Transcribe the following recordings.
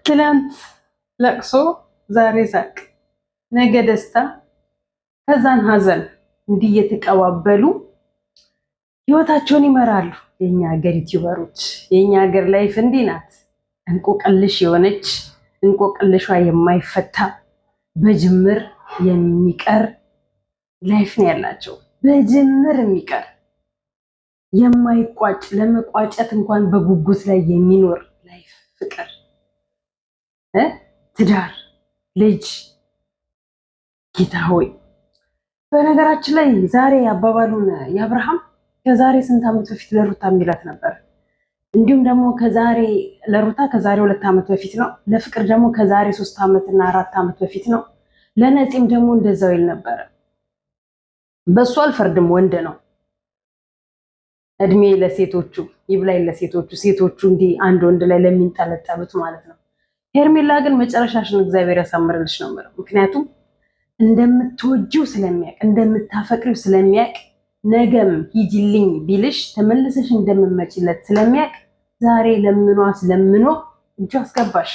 ትላንት ለቅሶ ዛሬ ሳቅ ነገ ደስታ ከዛን ሀዘን እንዲህ እየተቀባበሉ ህይወታቸውን ይመራሉ። የኛ ሀገር ዩቲዩበሮች የኛ ሀገር ላይፍ እንዲህ ናት። እንቆቅልሽ የሆነች እንቆቅልሿ የማይፈታ በጅምር የሚቀር ላይፍ ነው ያላቸው። በጅምር የሚቀር የማይቋጭ ለመቋጨት እንኳን በጉጉት ላይ የሚኖር ላይፍ፣ ፍቅር፣ ትዳር፣ ልጅ። ጌታ ሆይ በነገራችን ላይ ዛሬ አባባሉን የአብርሃም ከዛሬ ስንት ዓመት በፊት ለሩታ የሚላት ነበር። እንዲሁም ደግሞ ከዛሬ ለሩታ ከዛሬ 2 ዓመት በፊት ነው። ለፍቅር ደግሞ ከዛሬ 3 ዓመት እና 4 ዓመት በፊት ነው። ለነፂም ደግሞ እንደዛው ይል ነበረ። በሱ አልፈርድም፣ ወንድ ነው። እድሜ ለሴቶቹ ይብላኝ ለሴቶቹ፣ ሴቶቹ እንዲህ አንድ ወንድ ላይ ለሚንጠለጠሉት ማለት ነው። ሄርሜላ ግን መጨረሻሽን እግዚአብሔር ያሳምርልሽ ነው የምለው። ምክንያቱም እንደምትወጂው ስለሚያውቅ እንደምታፈቅሪው ስለሚያውቅ ነገም ሂጂልኝ ቢልሽ ተመልሰሽ እንደምመጪለት ስለሚያውቅ ዛሬ ለምኖ እጁ አስገባሽ።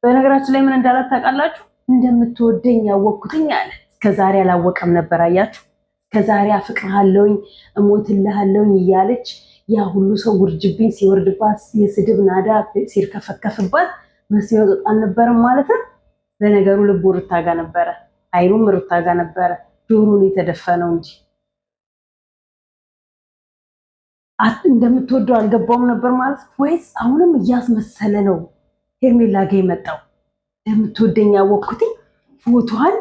በነገራችን ላይ ምን እንዳላት ታውቃላችሁ? እንደምትወደኝ ያወቅኩትኝ አለ። እስከዛሬ አላወቀም ነበር። አያችሁ? ከዛሬ አፍቅርሃለሁኝ እሞትልሃለሁኝ እያለች ያ ሁሉ ሰው ውርጅብኝ ሲወርድባት የስድብ ናዳ ሲርከፈከፍባት መስሚያ ወጣ አልነበረም ማለት ነው። ለነገሩ ልቡ ሩታ ጋር ነበረ፣ አይኑም ሩታ ጋር ነበረ። ጆሮን የተደፈነው እንጂ እንደምትወደው አልገባውም ነበር ማለት ወይስ አሁንም እያስመሰለ ነው ሄርሜላ ጋ የመጣው? እንደምትወደኝ ያወቅኩትኝ ፎቶዋን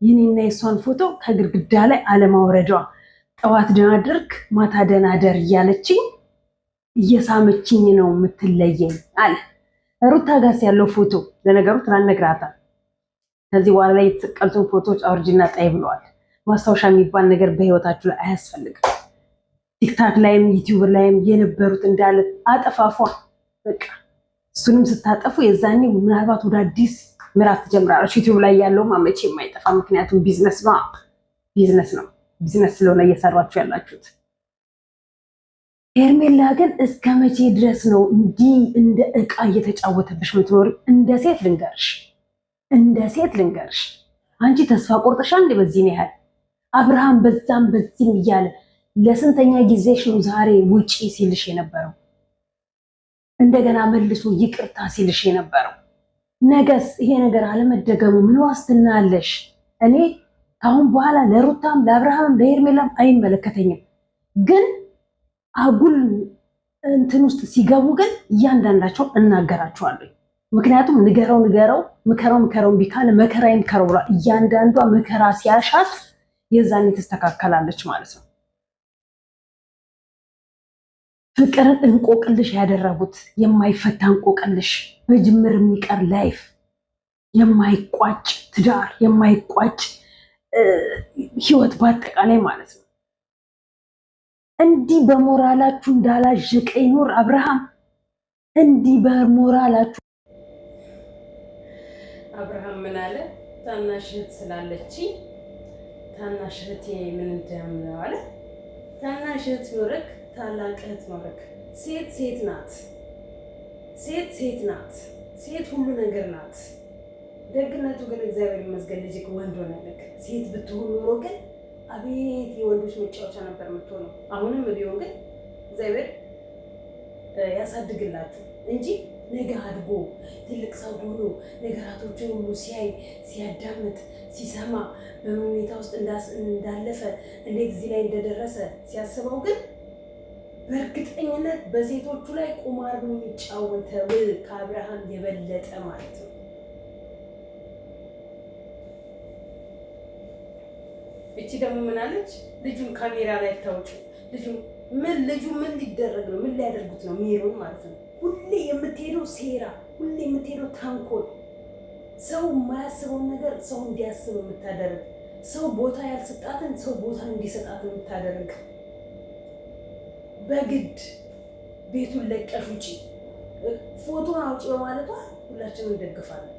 የኔና የሷን ፎቶ ከግድግዳ ላይ አለማውረዷ፣ ጠዋት ደህና አደርክ ማታ ደህና አደር እያለችኝ እየሳመችኝ ነው የምትለየኝ አለ። ሩታ ጋስ ያለው ፎቶ ለነገሩ ትናንት ነግራታል። ከዚህ በኋላ ላይ የተሰቀሉትን ፎቶዎች አውርጅና ጣይ ብለዋል። ማስታወሻ የሚባል ነገር በህይወታችሁ ላይ አያስፈልግም። ቲክታክ ላይም ዩቲዩብ ላይም የነበሩት እንዳለ አጠፋፏ። በቃ እሱንም ስታጠፉ የዛኔ ምናልባት ወደ አዲስ ምዕራፍ ትጀምራለች። ዩቲዩብ ላይ ያለው ማመቼ የማይጠፋ ምክንያቱም ቢዝነስ ነው። ቢዝነስ ስለሆነ እየሰራችሁ ያላችሁት። ሄርሜላ ግን እስከ መቼ ድረስ ነው እንዲህ እንደ ዕቃ እየተጫወተብሽ ምትኖሪ? እንደ ሴት ልንገርሽ አንቺ ተስፋ ቆርጠሻ እንደ በዚህ ነው ያህል አብርሃም በዛም በዚህም እያለ ለስንተኛ ጊዜሽ ነው ዛሬ ውጪ ሲልሽ የነበረው? እንደገና መልሶ ይቅርታ ሲልሽ የነበረው? ነገስ ይሄ ነገር አለመደገሙ ምን ዋስትና አለሽ? እኔ ካሁን በኋላ ለሩታም ለአብርሃምም ለሄርሜላም አይመለከተኝም። ግን አጉል እንትን ውስጥ ሲገቡ ግን እያንዳንዳቸው እናገራቸዋለሁ። ምክንያቱም ንገረው ምከረው ቢካለ መከራ ይምከረው ብሏል። እያንዳንዷ መከራ ሲያሻት የዛኔ ትስተካከላለች ማለት ነው። ፍቅርን እንቆቅልሽ ያደረጉት የማይፈታ እንቆቅልሽ፣ በጅምር የሚቀር ላይፍ፣ የማይቋጭ ትዳር፣ የማይቋጭ ህይወት በአጠቃላይ ማለት ነው። እንዲህ በሞራላችሁ እንዳላዠቀ ይኖር አብርሃም። እንዲህ በሞራላችሁ አብርሃም ምን አለ? ታናሽ እህት ስላለች ታናሽ እህቴ ምን እንደምነው አለ። ታናሽ እህት ኖረክ ታላቅ እህት ኖረክ። ሴት ናት። ሴት ናት። ሴት ሁሉ ነገር ናት። ደግነቱ ግን እግዚአብሔር ይመስገን ልጅ ወንድ ሆነልክ። ሴት ብትሆን ኖሮ ግን አቤት የወንዶች መጫወቻ ነበር የምትሆነው። አሁንም ቢሆን ግን እግዚአብሔር ያሳድግላችሁ እንጂ ነገ አድጎ ትልቅ ሰው ሆኖ ነገራቶችን ሁሉ ሲያይ ሲያዳምጥ ሲሰማ በምን ሁኔታ ውስጥ እንዳለፈ እንዴት እዚህ ላይ እንደደረሰ ሲያስበው ግን በእርግጠኝነት በሴቶቹ ላይ ቁማር ነው የሚጫወተው ከአብርሃም የበለጠ ማለት ነው። እቺ ደግሞ ምን አለች? ልጁን ካሜራ ላይ ታውጭ። ልጁ ምን ሊደረግ ነው? ምን ሊያደርጉት ነው? ሜሮን ማለት ነው። ሁሌ የምትሄደው ሴራ፣ ሁሌ የምትሄደው ተንኮል፣ ሰው የማያስበውን ነገር ሰው እንዲያስብ የምታደርግ፣ ሰው ቦታ ያልሰጣትን ሰው ቦታ እንዲሰጣት የምታደርግ፣ በግድ ቤቱን ለቀሽ ውጪ፣ ፎቶን አውጪ በማለቷ ሁላችንም እንደግፋለን።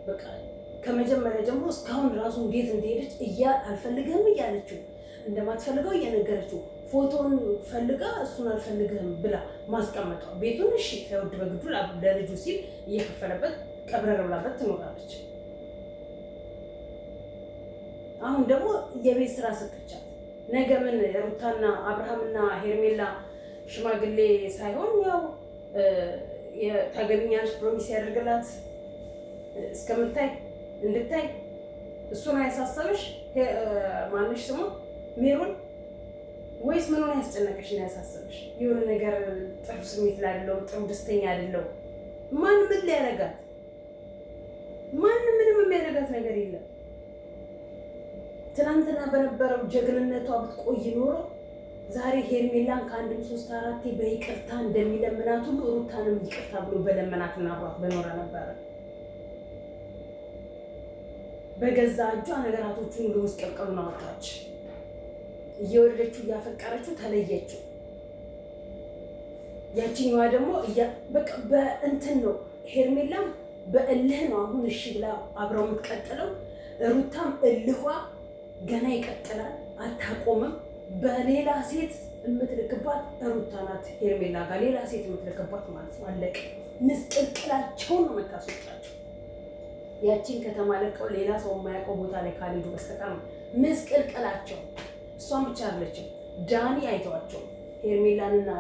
በቃ ከመጀመሪያ ጀምሮ እስካሁን ራሱ እንዴት እንደሄደች አልፈልግህም እያለችው እንደማትፈልገው እየነገረችው ፎቶን ፈልጋ እሱን አልፈልግህም ብላ ማስቀመጧ ቤቱን እሺ ሳይወድ በግዱ ለልጁ ሲል እየከፈለበት ቀብረር ብላበት ትኖራለች። አሁን ደግሞ የቤት ስራ ሰጥቻት ነገ ምን ሩታና አብርሃምና ሄርሜላ ሽማግሌ ሳይሆን ያው ታገቢኛለሽ ፕሮሚስ ያደርግላት እስከምታይ እንድታይ እሱን አያሳሰብሽ ማንሽ ስሙ ሜሮን ወይስ ምን ሆነ ያስጨነቀሽ ነው ያሳሰብሽ? የሆነ ነገር ጥሩ ስሜት ላይ አይደለም፣ ጥሩ ደስተኛ አይደለም። ማን ምን ሊያረጋት? ማን ምንም የሚያረጋት ነገር የለም። ትናንትና በነበረው ጀግንነቷ ብትቆይ ኖሮ ዛሬ ሄርሜላን ከአንድም 3-4 በይቅርታ እንደሚለምናት ሁሉ ሩታንም ይቅርታ ብሎ በለመናትና አብሯት በኖረ ነበረ። በገዛ እጇ ነገራቶቹን ሁሉ መስቀልቀሉን አወጣች። እየወደደችው እያፈቀረችው ተለየችው። ያቺኛዋ ደግሞ በቃ በእንትን ነው ሄርሜላም በእልህ ነው አሁን እሺ ብላ አብረው የምትቀጥለው። ሩታም እልኋ ገና ይቀጥላል፣ አታቆምም። በሌላ ሴት የምትልክባት ሩታ ናት። ሄርሜላ ጋር ሌላ ሴት የምትልክባት ማለት ነው። አለቅ ምስቅልቅላቸውን ነው የምታስወጣቸው። ያቺን ከተማ ለቀው ሌላ ሰው የማያውቀው ቦታ ላይ ካልሄዱ በስተቀር ነው ምስቅልቅላቸው። እሷን ብቻ አለችም ዳኒ አይተዋቸው፣ ሄርሜላንና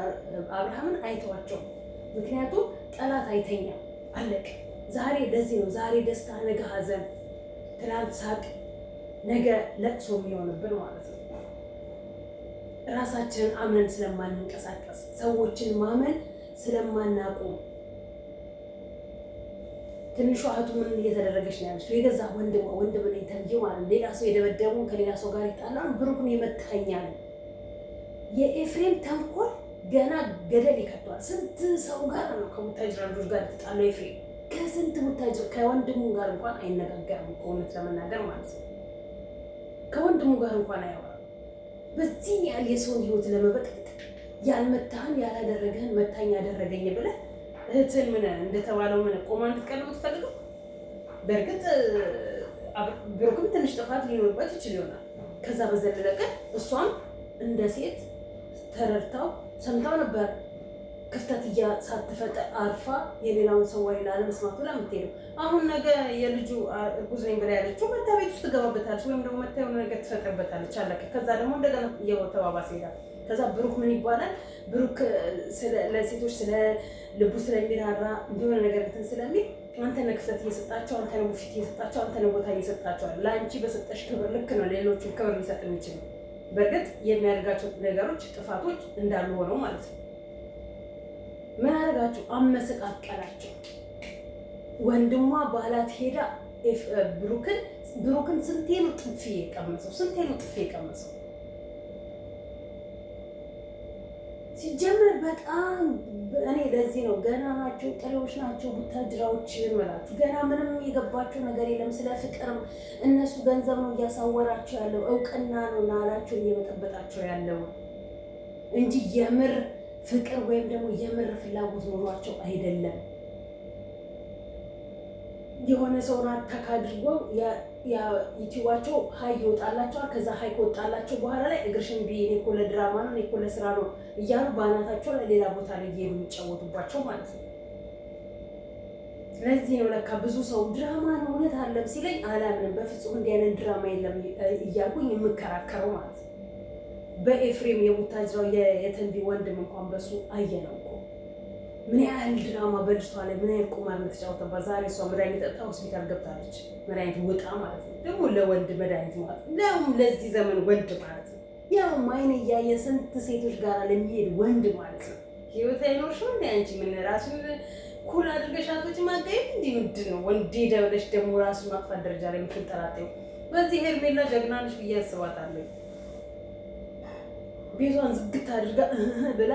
አብርሃምን አይተዋቸው። ምክንያቱም ጠላት አይተኛም። አለቅ ዛሬ ለዚህ ነው ዛሬ ደስታ ነገ ሀዘን፣ ትናንት ሳቅ ነገ ለቅሶ የሚሆንብን ማለት ነው። ራሳችንን አምነን ስለማንንቀሳቀስ ሰዎችን ማመን ስለማናቆም ትንሿ እህቱ ምን እየተደረገች ነው ያለችው? የገዛ ወንድም ነኝ ተብዬው ማለት ሌላ ሰው የደበደበውን ከሌላ ሰው ጋር ይጣላል። ብሩክን የመታኛል። የኤፍሬም ተንኮል ገና ገደል ይከቷል። ስንት ሰው ጋር ነው ከቡታጅራ ልጆች ጋር የተጣለው ኤፍሬም። ከስንት ቡታጅራ ከወንድሙ ጋር እንኳን አይነጋገርም። ከእውነት ለመናገር ማለት ነው ከወንድሙ ጋር እንኳን አያወራም። በዚህ ያህል የሰውን ህይወት ለመበጠጥ ያልመታህን ያላደረገህን መታኝ ያደረገኝ ብለህ እህትን ምን እንደተባለው ምን ቆማ እንድትቀልብ ትፈልገው። በእርግጥ ብሩክም ትንሽ ጥፋት ሊኖርበት ይችል ይሆናል። ከዛ በዘለለ ግን እሷም እንደ ሴት ተረድታው ሰምታው ነበር። ክፍተት ሳትፈጠር አርፋ የሌላውን ሰው ወሬ ላለመስማት ብላ የምትሄደው። አሁን ነገ የልጁ እርጉዝ ነኝ ብላ ያለችው መታ ቤት ውስጥ ትገባበታለች፣ ወይም ደግሞ መታ የሆነ ነገር ትፈጥርበታለች። አለቀ። ከዛ ደግሞ እንደገና እየተባባሰ ይሄዳል። ከዛ ብሩክ ምን ይባላል? ብሩክ ለሴቶች ስለ ልቡ ስለሚራራ እንደሆነ ነገር እንትን ስለሚል አንተ ነህ ክፍተት እየሰጣቸው፣ አንተ ነህ ፊት እየሰጣቸው፣ አንተ ነህ ቦታ እየሰጣቸው። ለአንቺ በሰጠሽ ክብር ልክ ነው ሌሎቹን ክብር ሊሰጥ የሚችል ነው። በእርግጥ የሚያደርጋቸው ነገሮች ጥፋቶች እንዳሉ ሆነው ማለት ነው። ምን አደረጋቸው? አመሰቃቀላቸው። ወንድሟ ባላት ሄዳ ብሩክን ስንቴ ነው ጥፊ የቀመሰው? ሲጀመር በጣም እኔ ለዚህ ነው ገና ናቸው፣ ጥሬዎች ናቸው ቡታጅራዎች እምላችሁ። ገና ምንም የገባቸው ነገር የለም ስለ ፍቅርም። እነሱ ገንዘብ ነው እያሳወራቸው ያለው፣ እውቅና ነው ናላቸው እየበጠበጣቸው ያለው እንጂ የምር ፍቅር ወይም ደግሞ የምር ፍላጎት ኖሯቸው አይደለም። የሆነ ሰውን አታክ አድርጎ ዩቲዩባቸው ሀይ ይወጣላቸዋል። ከዛ ሀይ ከወጣላቸው በኋላ ላይ እግርሽን ቢ እኔ እኮ ለድራማ ነው እኔ እኮ ለስራ ነው እያሉ በአናታቸው ላይ ሌላ ቦታ ላይ እየሄዱ የሚጫወቱባቸው ማለት ነው። ለዚህ ነው ለካ ብዙ ሰው ድራማ ነው እውነት አለም ሲለኝ አላምንም፣ በፍጹም እንዲህ አይነት ድራማ የለም እያልኩኝ የምከራከረው ማለት ነው። በኤፍሬም የቡታጅራው የተንቢ ወንድም እንኳን በሱ አየነው እኮ ምን ያህል ድራማ በልጅቷ ላይ ምን ያህል ቁማር እንደተጫወተባት። ዛሬ እሷ መድኃኒት ጠጣ ሆስፒታል ገብታለች። መድኃኒት ውጣ ማለት ነው ደግሞ ለወንድ መድኃኒት ማለት ነው። ለዚህ ዘመን ወንድ ማለት ነው ያው አይን እያየ ስንት ሴቶች ጋር ለሚሄድ ወንድ ማለት ነው። ህይወት አይኖርሽም እንደ አንቺ ምን ራስን ኩል አድርገሽ አቶች ማጋየት እንዲህ ምንድን ነው ወንዴ ደብለሽ ደግሞ ራሱን ማጥፋት ደረጃ ላይ የምትንጠራጠው። በዚህ ሄርሜላ ጀግና ነሽ ብዬ አስባታለሁ። ቤቷን ዝግት አድርጋ ብላ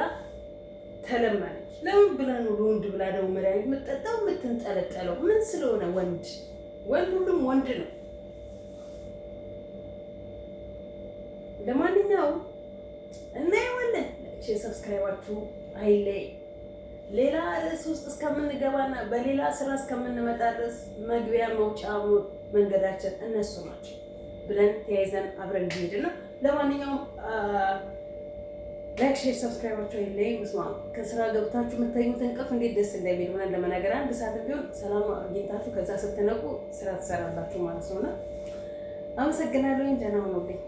ተለመነች። ለምን ብላ ነው ለወንድ ብላ ደግሞ መድኃኒት የምትጠጣው የምትንጠለጠለው? ምን ስለሆነ? ወንድ ሁሉም ወንድ ነው። ለማንኛውም እናየዋለን። ሰብስክራይባችሁ አይለይ። ሌላ ርዕስ ውስጥ እስከምንገባና በሌላ ስራ እስከምንመጣ ድረስ መግቢያ መውጫ መንገዳችን እነሱ ናቸው ብለን ተያይዘን አብረን እየሄድን ነው። ለማንኛውም ላይክ ሼር ሰብስክራይባችሁ ላይ መስማ ከስራ ገብታችሁ የምታዩት እንቅልፍ እንዴት ደስ እንደሚል ምን ለመናገር አንድ ሰዓት ቢሆን ሰላም አግኝታችሁ ከዛ ስትነቁ ስራ ትሰራላችሁ ማለት ነውና አመሰግናለሁ። ደህና ሁኑልኝ።